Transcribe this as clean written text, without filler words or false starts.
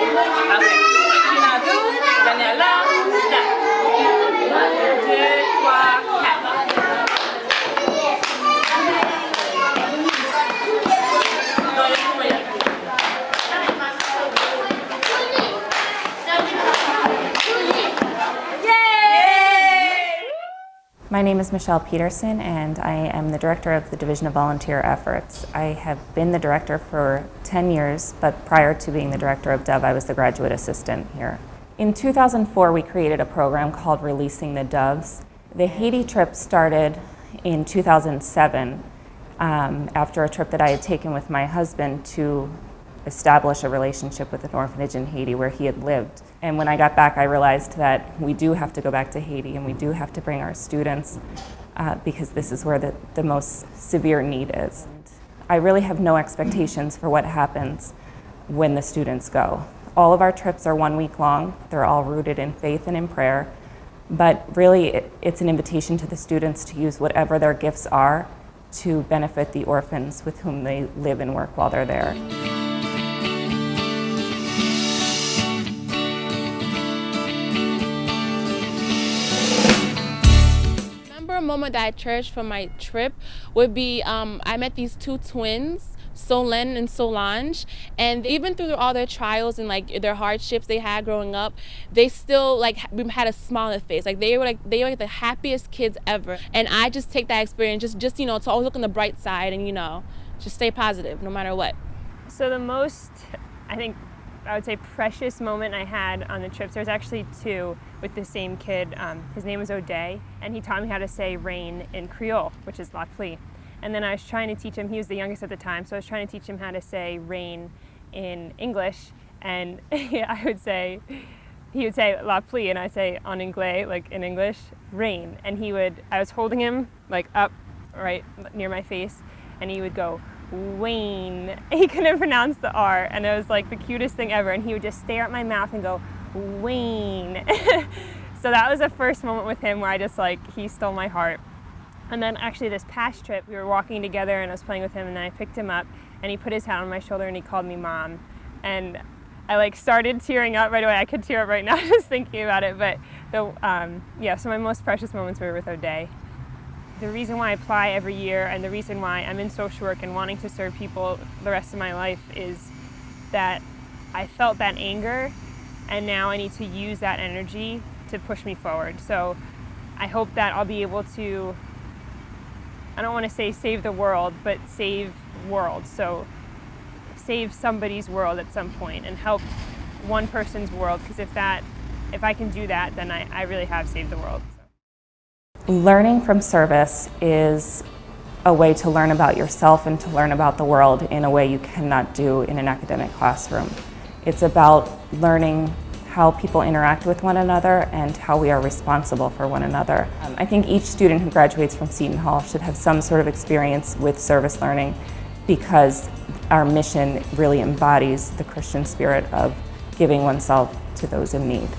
Okay. Pinadu, Daniela, là. 1, 2, 3, 4. My name is Michelle Peterson, and I am the director of the Division of Volunteer Efforts. I have been the director for 10 years, but prior to being the director of Dove, I was the graduate assistant here. In 2004, we created a program called Releasing the Doves. The Haiti trip started in 2007 after a trip that I had taken with my husband to establish a relationship with an orphanage in Haiti where he had lived. And when I got back, I realized that we do have to go back to Haiti and we do have to bring our students because this is where the most severe need is. I really have no expectations for what happens when the students go. All of our trips are 1 week long. They're all rooted in faith and in prayer. But really, it's an invitation to the students to use whatever their gifts are to benefit the orphans with whom they live and work while they're there. A moment that I cherished from my trip would be I met these two twins, Solen and Solange, and even through all their trials and like their hardships they had growing up, they still had a smile on their face. They were the happiest kids ever. And I just take that experience just to always look on the bright side and just stay positive no matter what. So the most, I think, I would say precious moment I had on the trips, there's actually two with the same kid. His name was O'Day, and he taught me how to say rain in Creole, which is la pluie. And then I was trying to teach him, he was the youngest at the time, so I was trying to teach him how to say rain in English, and he would say la pluie, and I say en anglais, like in English, rain. And I was holding him up right near my face, and he would go, Wayne. He couldn't pronounce the R, and it was like the cutest thing ever, and he would just stare at my mouth and go, Wayne. So that was the first moment with him where I just he stole my heart. And then actually this past trip, we were walking together and I was playing with him, and then I picked him up and he put his hat on my shoulder and he called me Mom. And I started tearing up right away. I could tear up right now just thinking about it, but so my most precious moments were with O'Day. The reason why I apply every year and the reason why I'm in social work and wanting to serve people the rest of my life is that I felt that anger, and now I need to use that energy to push me forward. So I hope that I'll be able to, I don't want to say save the world, but save worlds. So save somebody's world at some point and help one person's world, because if I can do that, then I really have saved the world. Learning from service is a way to learn about yourself and to learn about the world in a way you cannot do in an academic classroom. It's about learning how people interact with one another and how we are responsible for one another. I think each student who graduates from Seton Hall should have some sort of experience with service learning, because our mission really embodies the Christian spirit of giving oneself to those in need.